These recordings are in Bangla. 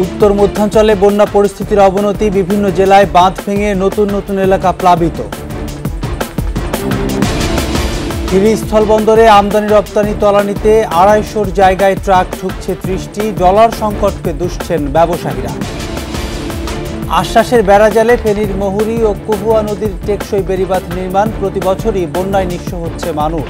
উত্তর মধ্যাঞ্চলে বন্যা পরিস্থিতির অবনতি, বিভিন্ন জেলায় বাঁধ ভেঙে নতুন নতুন এলাকা প্লাবিত। হিলি স্থলবন্দরে আমদানি রপ্তানি তলানিতে ২৫০'র জায়গায় ট্রাক ঢুকছে ৩০টি। ডলার সংকটকে দুষছেন ব্যবসায়ীরা। আশ্বাসের বেড়াজালে ফেনীর মহুরী ও কহুয়া নদীর টেকসই বেড়িবাঁধ নির্মাণ, প্রতি বছরই বন্যায় নিঃস্ব হচ্ছে মানুষ।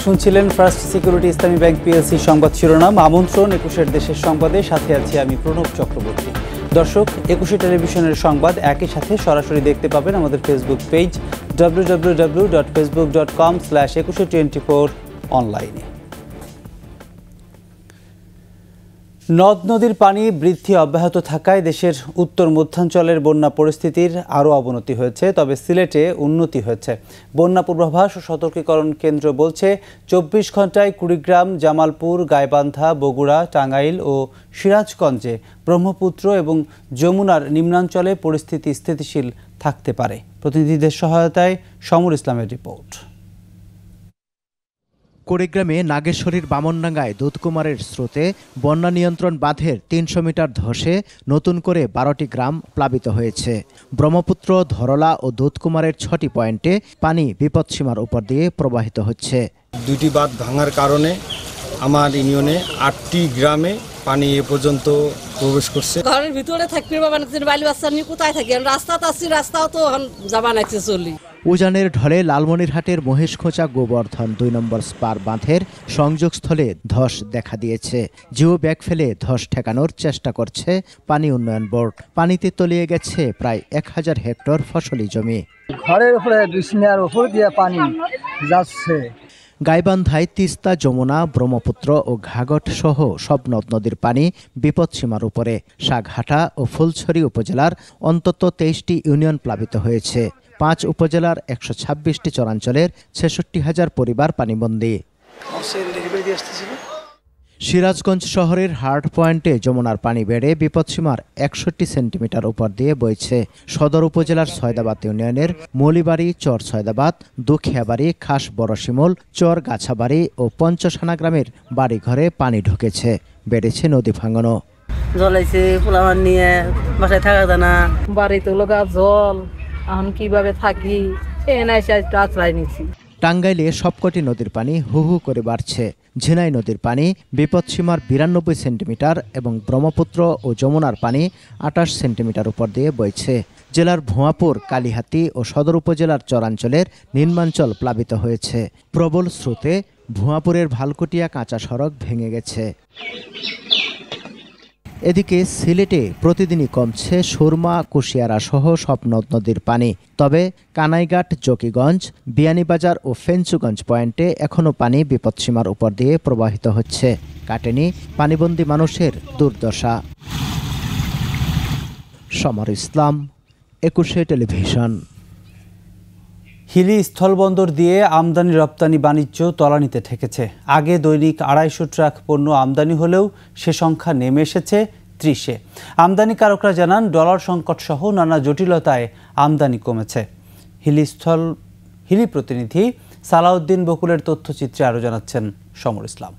শুনছিলেন ফার্স্ট সিকিউরিটি ইসলামী ব্যাংক পিএলসি সংবাদ শিরোনাম। আমন্ত্রণ ২১ দেশের সংবাদে, সাথে আছি আমি প্রণব চক্রবর্তী। দর্শক, ২১ টেলিভিশনের সংবাদ একই সাথে সরাসরি দেখতে পাবেন আমাদের ফেসবুক পেজ www.facebook.com/2124 অনলাইনে। নদ নদীর পানি বৃদ্ধি অব্যাহত থাকায় দেশের উত্তর মধ্যাঞ্চলের বন্যা পরিস্থিতির আরও অবনতি হয়েছে, তবে সিলেটে উন্নতি হয়েছে। বন্যা পূর্বাভাস ও সতর্কীকরণ কেন্দ্র বলছে ২৪ ঘন্টায় কুড়িগ্রাম, জামালপুর, গাইবান্ধা, বগুড়া, টাঙ্গাইল ও সিরাজগঞ্জে ব্রহ্মপুত্র এবং যমুনার নিম্নাঞ্চলে পরিস্থিতি স্থিতিশীল থাকতে পারে। প্রতিনিধিদের সহায়তায় সমর ইসলামের রিপোর্ট। কুড়িগ্রামে নাগেশ্বরীর বামনডাঙ্গায় দুধকুমারের স্রোতে বন্যা নিয়ন্ত্রণ বাঁধের ৩০০ মিটার ধসে নতুন করে ১২টি গ্রাম প্লাবিত হয়েছে। ব্রহ্মপুত্র, ধরলা ও দুধকুমারের ৬টি পয়েন্টে পানি বিপদসীমার উপর দিয়ে প্রবাহিত হচ্ছে। ২টি বাঁধ ভাঙার কারণে আমার ইউনিয়নে ৮টি গ্রামে পানি এ পর্যন্ত প্রবেশ করছে। ঘরের ভিতরে থাকবে বালি বাচ্চা নিয়ে কোথায় থাকি, রাস্তাতে আসছি, রাস্তাও তো যাবা নাইছে চলি। উজানের ঢলে লালমনিরহাটের মহেশখোঁচা গোবর্ধন ২ নম্বর স্পার বাঁধের সংযোগস্থলে ধস দেখা দিয়েছে। জিও ব্যাগ ফেলে ধস ঠেকানোর চেষ্টা করছে পানি উন্নয়ন বোর্ড। পানিতে তলিয়ে গেছে প্রায় ১,০০০ হেক্টর ফসলি জমি। ঘরের উপরে বিছনার উপর দিয়ে পানি যাচ্ছে। গাইবান্ধায় তিস্তা, যমুনা, ব্রহ্মপুত্র ও ঘাঘট সহ সব নদ নদীর পানি বিপদসীমার উপরে। সাগহাটা ও ফুলছড়ি উপজেলার অন্তত ২৩টি ইউনিয়ন প্লাবিত হয়েছে। ৫ উপজেলার ১২৬টি চরাঞ্চলের ৬৬,০০০ পরিবার পানিবন্দী। সিরাজগঞ্জ শহরের হার্ড পয়েন্টে যমুনার পানি বেড়ে বিপদসীমার ৬১ সেন্টিমিটার উপর দিয়ে বইছে। সদর উপজেলার সয়দাবাদ ইউনিয়নের মৌলিবাড়ি, চর সয়দাবাদ, দুখিয়াবাড়ি, খাস বড়শিমুল, চর গাছাবাড়ি ও পঞ্চসানা গ্রামের বাড়িঘরে পানি ঢুকেছে। বেড়েছে নদী ভাঙনও। জলাইছে পোলামান নিয়ে বাসায় থাকা যায় না, বাড়িতে লগা জল, এখন কিভাবে থাকি আশ্রয় নিচ্ছি। টাঙ্গাইলে সবকটি নদীর পানি হু হু করে বাড়ছে। ঝিনাই নদীর পানি বিপদসীমার ৯২ সেন্টিমিটার এবং ব্রহ্মপুত্র ও যমুনার পানি ২৮ সেন্টিমিটার উপর দিয়ে বইছে। জেলার ভুয়াপুর, কালিহাতী ও সদর উপজেলার চরাঞ্চলের নিম্নাঞ্চল প্লাবিত হয়েছে। প্রবল স্রোতে ভুয়াপুরের ভালকুটিয়া কাঁচা সড়ক ভেঙে গেছে। এদিকে সিলেটে প্রতিদিনই কমছে সুরমা, কুশিয়ারা সহ সব নদ নদীর পানি। তবে কানাইঘাট, জকিগঞ্জ, বিয়ানীবাজার ও ফেঞ্চুগঞ্জ পয়েন্টে এখনও পানি বিপদসীমার উপর দিয়ে প্রবাহিত হচ্ছে। কাটেনি পানিবন্দী মানুষের দুর্দশা। সমর ইসলাম, ২১ টেলিভিশন। হিলি স্থলবন্দর দিয়ে আমদানি রপ্তানি বাণিজ্য তলানিতে ঠেকেছে। আগে দৈনিক ২৫০ ট্রাক পণ্য আমদানি হলেও সে সংখ্যা নেমে এসেছে ৩০-এ। আমদানিকারকরা জানান, ডলার সংকট সহ নানা জটিলতায় আমদানি কমেছে। হিলি প্রতিনিধি সালাউদ্দিন বকুলের তথ্যচিত্রে আরও জানাচ্ছেন সমর ইসলাম।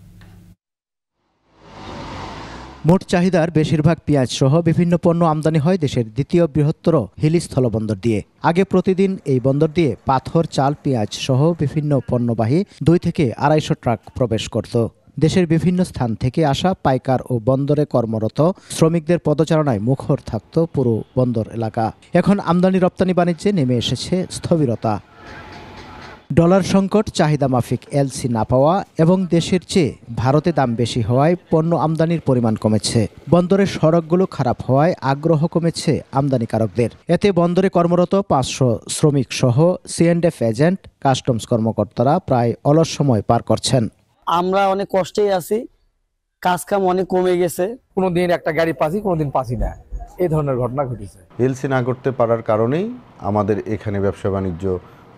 মোট চাহিদার বেশিরভাগ পেঁয়াজ সহ বিভিন্ন পণ্য আমদানি হয় দেশের দ্বিতীয় বৃহত্তর হিলি স্থলবন্দর দিয়ে। আগে প্রতিদিন এই বন্দর দিয়ে পাথর, চাল, পেঁয়াজ সহ বিভিন্ন পণ্যবাহী ২ থেকে ২৫০ ট্রাক প্রবেশ করত। দেশের বিভিন্ন স্থান থেকে আসা পাইকার ও বন্দরে কর্মরত শ্রমিকদের পদচারণায় মুখর থাকত পুরো বন্দর এলাকা। এখন আমদানি রপ্তানি বাণিজ্যে নেমে এসেছে স্থবিরতা। ডলার সংকট, চাহিদা মাফিক এলসি না পাওয়া এবং দেশের চেয়ে ভারতে দাম বেশি হওয়ায় পণ্য আমদানির পরিমাণ কমেছে। বন্দরের সড়কগুলো খারাপ হওয়ায় আগ্রহ কমেছে আমদানিকারকদের। এতে বন্দরে কর্মরত ৫০০ শ্রমিক সহ সিএন্ডএফ এজেন্ট, কাস্টমস কর্মকর্তারা প্রায় অলস সময় পার করছেন। আমরা অনেক কষ্টেই আছি, কাজ কাম অনেক কমে গেছে। কোনোদিন একটা গাড়ি পাচ্ছি, কোনোদিন পাচ্ছি না, এই ধরনের ঘটনা ঘটেছে। এলসি না করতে পারার কারণেই আমাদের এখানে ব্যবসা বাণিজ্য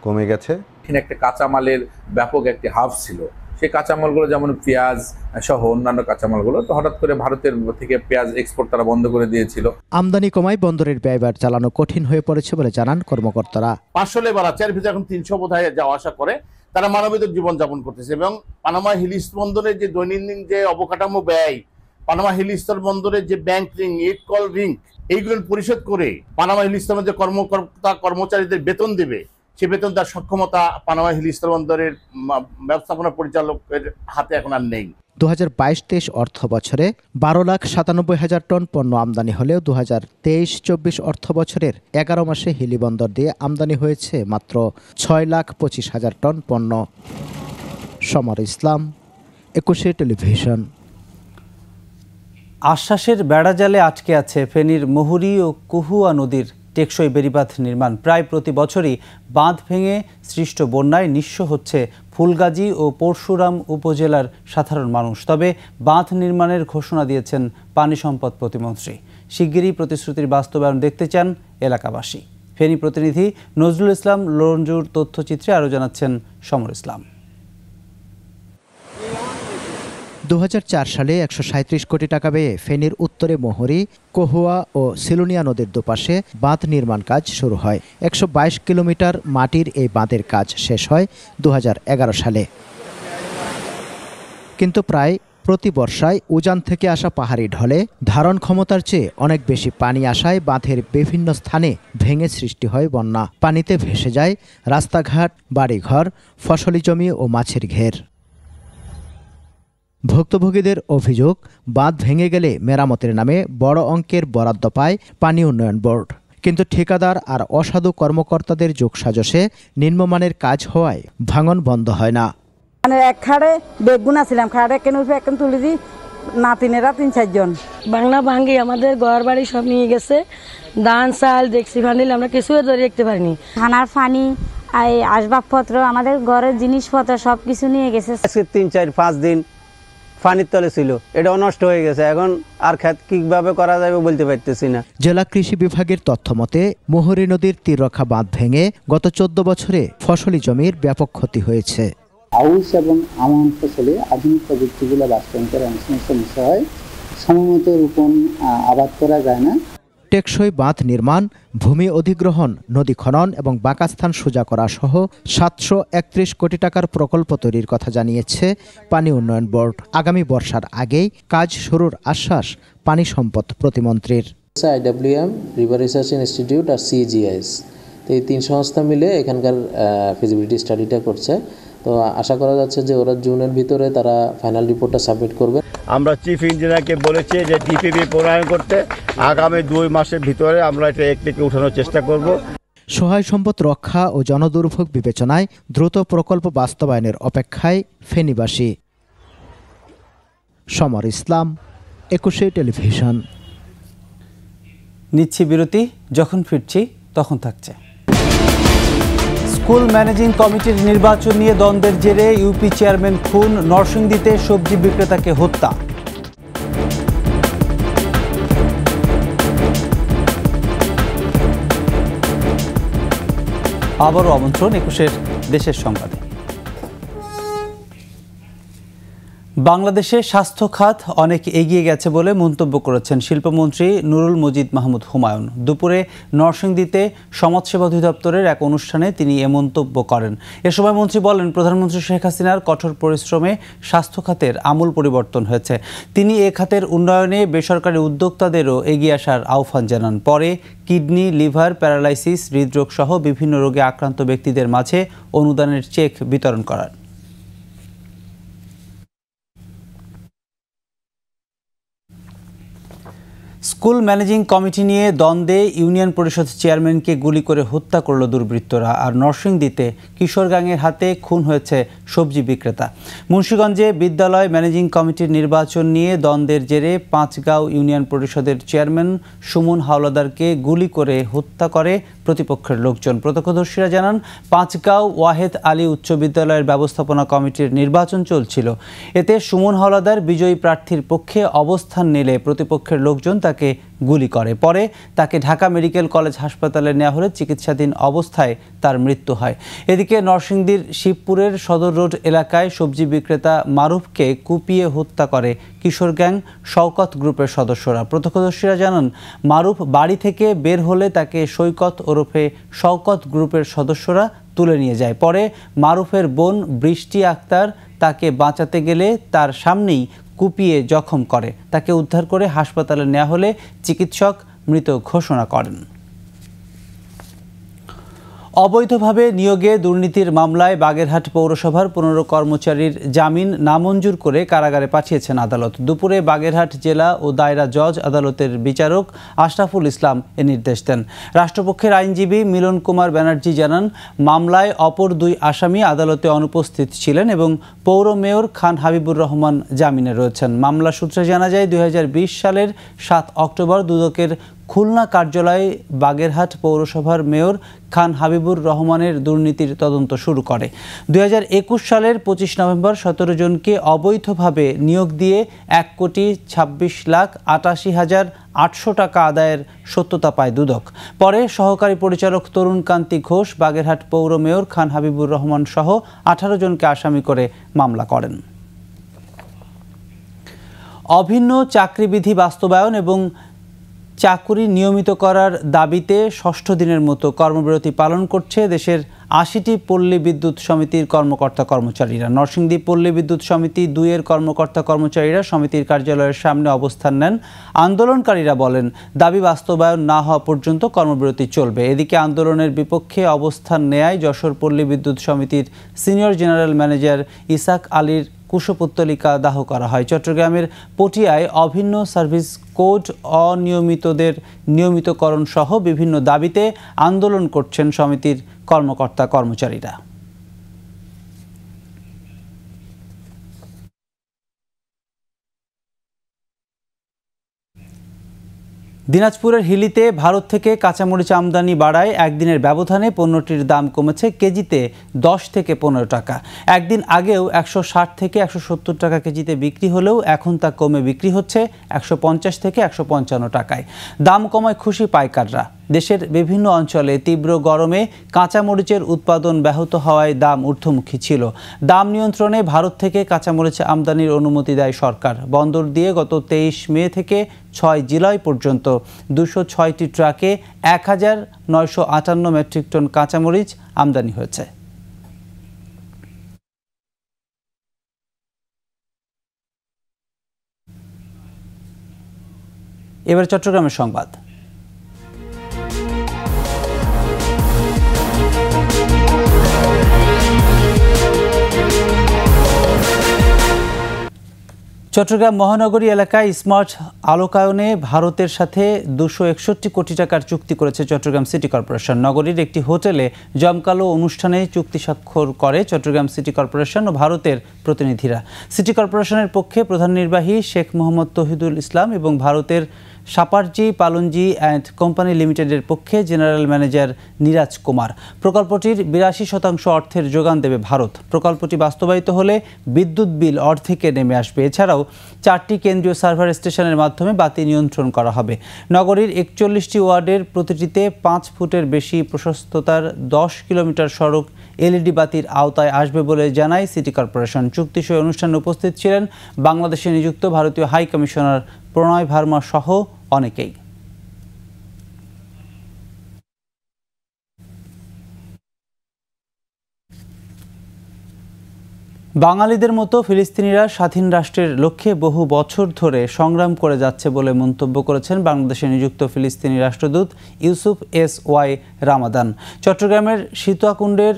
কমে গেছে। এখানে একটা কাঁচামালের ব্যাপক একটি হাব ছিল, সেই কাঁচামালগুলো যেমন পেঁয়াজ সহ অন্যান্য কাঁচামালগুলো, তো হঠাৎ করে ভারতের থেকে পেঁয়াজ এক্সপোর্ট তারা বন্ধ করে দিয়েছিল। আমদানি কমায় বন্দরের ব্যয়ভার চালানো কঠিন হয়ে পড়েছে বলে জানান কর্মকর্তারা। 500 লেবার আছে, এর ভিতরে এখন 300 বোধহয় যাওয়া আসা করে, তারা মানবিক জীবনযাপন করতেছে। এবং পানামা হিল বন্দরের যে দৈনন্দিন যে অবকাঠামো ব্যয়, পানামা হিল বন্দরের যে ব্যাংক ঋণ, ইট কল ঋণ, এইগুলো পরিশোধ করে পানামা হিল যে কর্মকর্তা কর্মচারীদের বেতন দেবে, সে বেতন তার সক্ষমতা পানামা হিল বন্দরের ব্যবস্থাপনা পরিচালকের হাতে এখন আর নেই। 2022-23 অর্থ বছরে 12,97,000 টন পণ্য আমদানি হলেও 2023-24 অর্থ বছরের 11 মাসে হিলি বন্দর দিয়ে আমদানি হয়েছে মাত্র 6,25,000 টন পণ্য। সমর ইসলাম, 21 টেলিভিশন। আশ্বাসের বেড়াজালে আটকে আছে ফেনীর মুহুরী ও কুহুয়া নদীর টেকসই বেড়িবাঁধ নির্মাণ। প্রায় প্রতি বছরই বাঁধ ভেঙে সৃষ্ট বন্যায় নিঃস্ব হচ্ছে ফুলগাজী ও পরশুরাম উপজেলার সাধারণ মানুষ। তবে বাঁধ নির্মাণের ঘোষণা দিয়েছেন পানি সম্পদ প্রতিমন্ত্রী। শিগগিরই প্রতিশ্রুতির বাস্তবায়ন দেখতে চান এলাকাবাসী। ফেনী প্রতিনিধি নজরুল ইসলাম লঞ্জুর তথ্যচিত্রে আরও জানাচ্ছেন সমর ইসলাম। 2004 সালে 137 কোটি টাকা ব্যয়ে ফেনীর উত্তরে মুহুরী, কহুয়া ও সিলুনিয়া নদীর দুপাশে বাঁধ নির্মাণ কাজ শুরু হয়। 122 কিলোমিটার মাটির এই বাঁধের কাজ শেষ হয় 2011 সালে। কিন্তু প্রায় প্রতি বর্ষায় উজান থেকে আসা পাহাড়ি ঢলে ধারণ ক্ষমতার চেয়ে অনেক বেশি পানি আসায় বাঁধের বিভিন্ন স্থানে ভেঙে সৃষ্টি হয় বন্যা। পানিতে ভেসে যায় রাস্তাঘাট, বাড়িঘর, ফসলি জমি ও মাছের ঘের। ভুক্তভোগীদের অভিযোগ, বাঁধ ভেঙে গেলে মেরামতের নামে বড় অঙ্কের বরাদ্দ পায় পানি উন্নয়ন বোর্ড। কিন্তু ঠিকাদার আর অসাধু কর্মকর্তাদের যোগসাজশে নিম্নমানের কাজ হওয়ায় ভাঙন বন্ধ হয় না। এক খাড়ে বেগুনা ছিলাম, খাড়ে কেন এখন তুলে দিই নাতিনেরা 3-4 জন। বাংলা ভাঙ্গি আমাদের ঘর বাড়ি সব নিয়ে গেছে, ধান চাল দেখছি ভান্ডিল আমরা কিছু ধরে দেখতে পারিনি। খানার পানি, আসবাবপত্র, আমাদের ঘরের জিনিসপত্র সবকিছু নিয়ে গেছে। 3-4-5 দিন পানির তলে ছিল, এটাও নষ্ট হয়ে গেছে। এখন আর ক্ষেত কিভাবে করা যাবে বলতে পারতেছি না। জেলা কৃষি বিভাগের তথ্য মতে মুহুরী নদীর তীররক্ষা বাঁধ ভেঙে গত 14 বছরে ফসলি জমির ব্যাপক ক্ষতি হয়েছে। আউশ এবং আমন ফসলে আধুনিক প্রযুক্তিগুলো বাস্তবায়ন করার অনেক সমস্যা হয়, সময়মতো রোপণ আবাদ করা যায় না। টেকসই বাঁধ নির্মাণ, ভূমি অধিগ্রহণ, নদী খনন এবং বাঁকাস্থান সোজা করা সহ 731 কোটি টাকার প্রকল্প তৈরির কথা জানিয়েছে পানি উন্নয়ন বোর্ড। আগামী বর্ষার আগেই কাজ শুরুর আশ্বাস পানি সম্পদ প্রতিমন্ত্রীর। IWM, রিভার রিসার্চ ইনস্টিটিউট আর CGIS, তো এই 3 সংস্থা মিলে এখানকার ফিজিবিলিটি স্টাডিটা করছে। তো আশা করা যাচ্ছে যে ওরা জুনের ভিতরে তারা ফাইনাল রিপোর্টটা সাবমিট করবে। আমরা চিফ ইঞ্জিনিয়ারকে বলেছি যে ডিপিপি প্রণয়ন করতে আগামী 2 মাসের ভিতরে আমরা এটা একটিকে উঠানোর চেষ্টা করব। সহায় সম্পদ রক্ষা ও জনদুর্ভোগ বিবেচনায় দ্রুত প্রকল্প বাস্তবায়নের অপেক্ষায় ফেনীবাসী। সমর ইসলাম, 21 টেলিভিশন। নিচ্ছি বিরতি, যখন ফিরছি তখন থাকছে। স্কুল ম্যানেজিং কমিটির নির্বাচন নিয়ে দ্বন্দ্বের জেরে ইউপি চেয়ারম্যান খুন, নরসিংদীতে সবজি বিক্রেতাকে হত্যা। আবারও আমন্ত্রণ 21 দেশের সংবাদে। বাংলাদেশে স্বাস্থ্য খাত অনেক এগিয়ে গেছে বলে মন্তব্য করেছেন শিল্পমন্ত্রী নুরুল মজিদ মাহমুদ হুমায়ুন। দুপুরে নরসিংদীতে সমাজসেবা অধিদপ্তরের এক অনুষ্ঠানে তিনি এ মন্তব্য করেন। এ সময় মন্ত্রী বলেন, প্রধানমন্ত্রী শেখ হাসিনার কঠোর পরিশ্রমে স্বাস্থ্য খাতের আমূল পরিবর্তন হয়েছে। তিনি এ খাতের উন্নয়নে বেসরকারি উদ্যোক্তাদেরও এগিয়ে আসার আহ্বান জানান। পরে কিডনি, লিভার, প্যারালাইসিস, হৃদরোগ সহ বিভিন্ন রোগে আক্রান্ত ব্যক্তিদের মাঝে অনুদানের চেক বিতরণ করার। স্কুল ম্যানেজিং কমিটি নিয়ে দ্বন্দ্বে ইউনিয়ন পরিষদ চেয়ারম্যানকে গুলি করে হত্যা করল দুর্বৃত্তরা। আর নরসিংদীতে কিশোর গ্যাংয়ের হাতে খুন হয়েছে সবজি বিক্রেতা। মুন্সিগঞ্জে বিদ্যালয় ম্যানেজিং কমিটির নির্বাচন নিয়ে দ্বন্দ্বের জেরে পাঁচগাঁও ইউনিয়ন পরিষদের চেয়ারম্যান সুমন হাওলাদারকে গুলি করে হত্যা করে প্রতিপক্ষের লোকজন। প্রত্যক্ষদর্শীরা জানান, পাঁচগাঁও ওয়াহেদ আলী উচ্চ বিদ্যালয়ের ব্যবস্থাপনা কমিটির নির্বাচন চলছিল। এতে সুমন হাওলাদার বিজয়ী প্রার্থীর পক্ষে অবস্থান নিলে প্রতিপক্ষের লোকজন তাকে তাকে গুলি করে। পরে তাকে ঢাকা মেডিকেল কলেজ হাসপাতালে নেওয়া হলে চিকিৎসাধীন অবস্থায় তার মৃত্যু হয়। এদিকে নরসিংদীর শিবপুরের সদর রোড এলাকায় সবজি বিক্রেতা মারুফকে কুপিয়ে হত্যা করে কিশোর গ্যাং শওকত গ্রুপের সদস্যরা। প্রত্যক্ষদর্শীরা জানান, মারুফ বাড়ি থেকে বের হলে তাকে সৈকত ওরফে শওকত গ্রুপের সদস্যরা তুলে নিয়ে যায়। পরে মারুফের বোন বৃষ্টি আক্তার তাকে বাঁচাতে গেলে তার সামনেই কুপিয়ে জখম করে। তাকে উদ্ধার করে হাসপাতালে নেওয়া হলে চিকিৎসক মৃত ঘোষণা করেন। অবৈধভাবে নিয়োগে দুর্নীতির মামলায় বাগেরহাট পৌরসভার 15 কর্মচারীর জামিন নামঞ্জুর করে কারাগারে পাঠিয়েছেন আদালত। দুপুরে বাগেরহাট জেলা ও দায়রা জজ আদালতের বিচারক আশরাফুল ইসলাম এ নির্দেশ দেন। রাষ্ট্রপক্ষের আইনজীবী মিলন কুমার ব্যানার্জি জানান, মামলায় অপর 2 আসামি আদালতে অনুপস্থিত ছিলেন এবং পৌর মেয়র খান হাবিবুর রহমান জামিনে রয়েছেন। মামলা সূত্রে জানা যায়, 2020 সালের 7 অক্টোবর দুদকের খুলনা কার্যালয়ে বাগেরহাট পৌরসভার মেয়র খান হাবিবুর রহমানের দুর্নীতির তদন্ত শুরু করে। 2021 সালের 25 নভেম্বর 17 জনকে অবৈধভাবে নিয়োগ দিয়ে 1,26,88,800 টাকা আদায়ের সত্যতা পায় দুদক। পরে সহকারী পরিচালক তরুণ কান্তি ঘোষ বাগেরহাট পৌর মেয়র খান হাবিবুর রহমান সহ 18 জনকে আসামি করে মামলা করেন। অভিন্ন চাকরিবিধি বাস্তবায়ন এবং চাকুরি নিয়মিত করার দাবিতে 6ষ্ঠ দিনের মতো কর্মবিরতি পালন করছে দেশের 80টি পল্লী বিদ্যুৎ সমিতির কর্মকর্তা কর্মচারীরা। নরসিংদী পল্লী বিদ্যুৎ সমিতি 2 এর কর্মকর্তা কর্মচারীরা সমিতির কার্যালয়ের সামনে অবস্থান নেন। আন্দোলনকারীরা বলেন, দাবি বাস্তবায়ন না হওয়া পর্যন্ত কর্মবিরতি চলবে। এদিকে আন্দোলনের বিপক্ষে অবস্থান নেয় যশোর পল্লী বিদ্যুৎ সমিতির সিনিয়র জেনারেল ম্যানেজার ইসাক আলীর কুশপুত্তলিকা দাহ করা হয়। চট্টগ্রামের পটিয়ায় অভিন্ন সার্ভিস কোড অনিয়মিতদের নিয়মিতকরণ সহ বিভিন্ন দাবিতে আন্দোলন করছেন সমিতির কর্মকর্তা কর্মচারীরা। দিনাজপুরের হিলিতে ভারত থেকে কাঁচামরিচ আমদানি বাড়ায় একদিনের ব্যবধানে পণ্যটির দাম কমেছে কেজিতে 10 থেকে 15 টাকা। একদিন আগেও 160 থেকে 170 টাকা কেজিতে বিক্রি হলেও এখন তা কমে বিক্রি হচ্ছে 150 থেকে 155 টাকায়। দাম কমায় খুশি পাইকাররা। দেশের বিভিন্ন অঞ্চলে তীব্র গরমে কাঁচামরিচের উৎপাদন ব্যাহত হওয়ায় দাম ঊর্ধ্বমুখী ছিল। দাম নিয়ন্ত্রণে ভারত থেকে কাঁচামরিচ আমদানির অনুমতি দেয় সরকার। বন্দর দিয়ে গত 23 মে থেকে 6 জুলাই পর্যন্ত 206টি ট্রাকে 1958 মেট্রিক টন কাঁচামরিচ আমদানি হয়েছে। এবার চট্টগ্রামের সংবাদ। চট্টগ্রাম মহানগরী এলাকায় স্মার্ট আলোকায়নে ভারতের সাথে 261 কোটি টাকার চুক্তি করেছে চট্টগ্রাম সিটি কর্পোরেশন। নগরীর একটি হোটেলে জমকালো অনুষ্ঠানে চুক্তি স্বাক্ষর করে চট্টগ্রাম সিটি কর্পোরেশন ও ভারতের প্রতিনিধিরা। সিটি কর্পোরেশনের পক্ষে প্রধান নির্বাহী শেখ মোহাম্মদ তৌহিদুল ইসলাম এবং ভারতের সাপারজি পালনজি অ্যান্ড কোম্পানি লিমিটেডের পক্ষে জেনারেল ম্যানেজার নিরাজ কুমার। প্রকল্পটির 82% অর্থের যোগান দেবে ভারত। প্রকল্পটি বাস্তবায়িত হলে বিদ্যুৎ বিল অর্ধেকে নেমে আসবে। এছাড়াও 4টি কেন্দ্রীয় সার্ভার স্টেশনের মাধ্যমে বাতি নিয়ন্ত্রণ করা হবে। নগরীর 41টি ওয়ার্ডের প্রতিটিতে 5 ফুটের বেশি প্রশস্ততার 10 কিলোমিটার সড়ক এলইডি বাতির আওতায় আসবে বলে জানায় সিটি কর্পোরেশন। চুক্তিসই অনুষ্ঠানে উপস্থিত ছিলেন বাংলাদেশে নিযুক্ত ভারতীয় হাই কমিশনার প্রণয় ভার্মা সহ অনেকেই। বাঙালিদের মতো ফিলিস্তিনিরা স্বাধীন রাষ্ট্রের লক্ষ্যে বহু বছর ধরে সংগ্রাম করে যাচ্ছে বলে মন্তব্য করেছেন বাংলাদেশে নিযুক্ত ফিলিস্তিনি রাষ্ট্রদূত ইউসুফ এস.ওয়াই রামাদান। চট্টগ্রামের শীতকুণ্ডের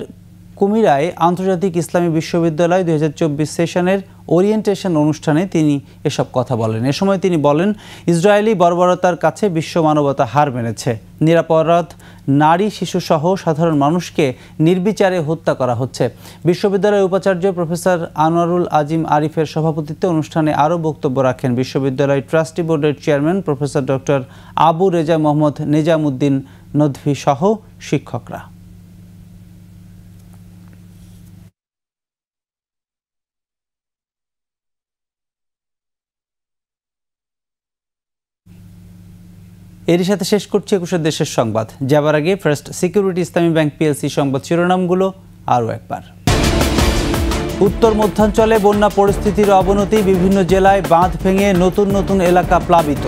কুমিরায় আন্তর্জাতিক ইসলামী বিশ্ববিদ্যালয় 2024 সেশনের ওরিয়েন্টেশন অনুষ্ঠানে তিনি এসব কথা বলেন। এ সময় তিনি বলেন, ইসরায়েলি বর্বরতার কাছে বিশ্ব মানবতা হার মেনেছে। নিরাপরাধ নারী শিশুসহ সাধারণ মানুষকে নির্বিচারে হত্যা করা হচ্ছে। বিশ্ববিদ্যালয়ের উপাচার্য প্রফেসর আনোয়ারুল আজিম আরিফের সভাপতিত্বে অনুষ্ঠানে আরও বক্তব্য রাখেন বিশ্ববিদ্যালয় ট্রাস্টি বোর্ডের chairman professor doctor Abu Reza Mohammad Nizamuddin Nadvi সহ শিক্ষকরা। এরই সাথে শেষ করছি ২১ দেশের সংবাদ। যাবার আগে ফার্স্ট সিকিউরিটি ইসলামী ব্যাংক পিএলসি সংবাদ শিরোনামগুলো আরও একবার। উত্তর মধ্যাঞ্চলে বন্যা পরিস্থিতির অবনতি, বিভিন্ন জেলায় বাঁধ ভেঙে নতুন নতুন এলাকা প্লাবিত।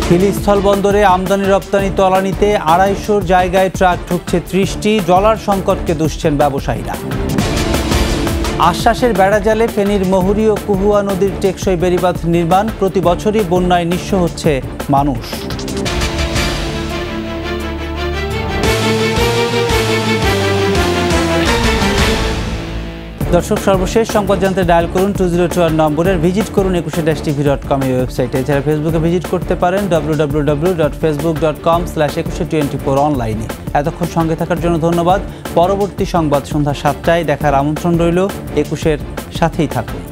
হিলি স্থলবন্দরে আমদানি রপ্তানি তলানিতে ২৫০ জায়গায় ট্রাক ঢুকছে ৩০টি, ডলার সংকটকে দুষছেন ব্যবসায়ীরা। আশ্বাসের বেড়াজালে ফেনীর মহুরী ও কুহুয়া নদীর টেকসই বেড়িবাঁধ নির্মাণ, প্রতি বছরই বন্যায় নিঃস্ব হচ্ছে মানুষ। দর্শক, সর্বশেষ সংবাদ জানতে ডায়াল করুন 2021 নম্বরের, ভিজিট করুন 21-tv.com এই ওয়েবসাইটে। এছাড়া ফেসবুকে ভিজিট করতে পারেন www.facebook.com/2124 অনলাইনে। এতক্ষণ সঙ্গে থাকার জন্য ধন্যবাদ। পরবর্তী সংবাদ সন্ধ্যা 7টায় দেখার আমন্ত্রণ রইল। 21-এর সাথেই থাকুন।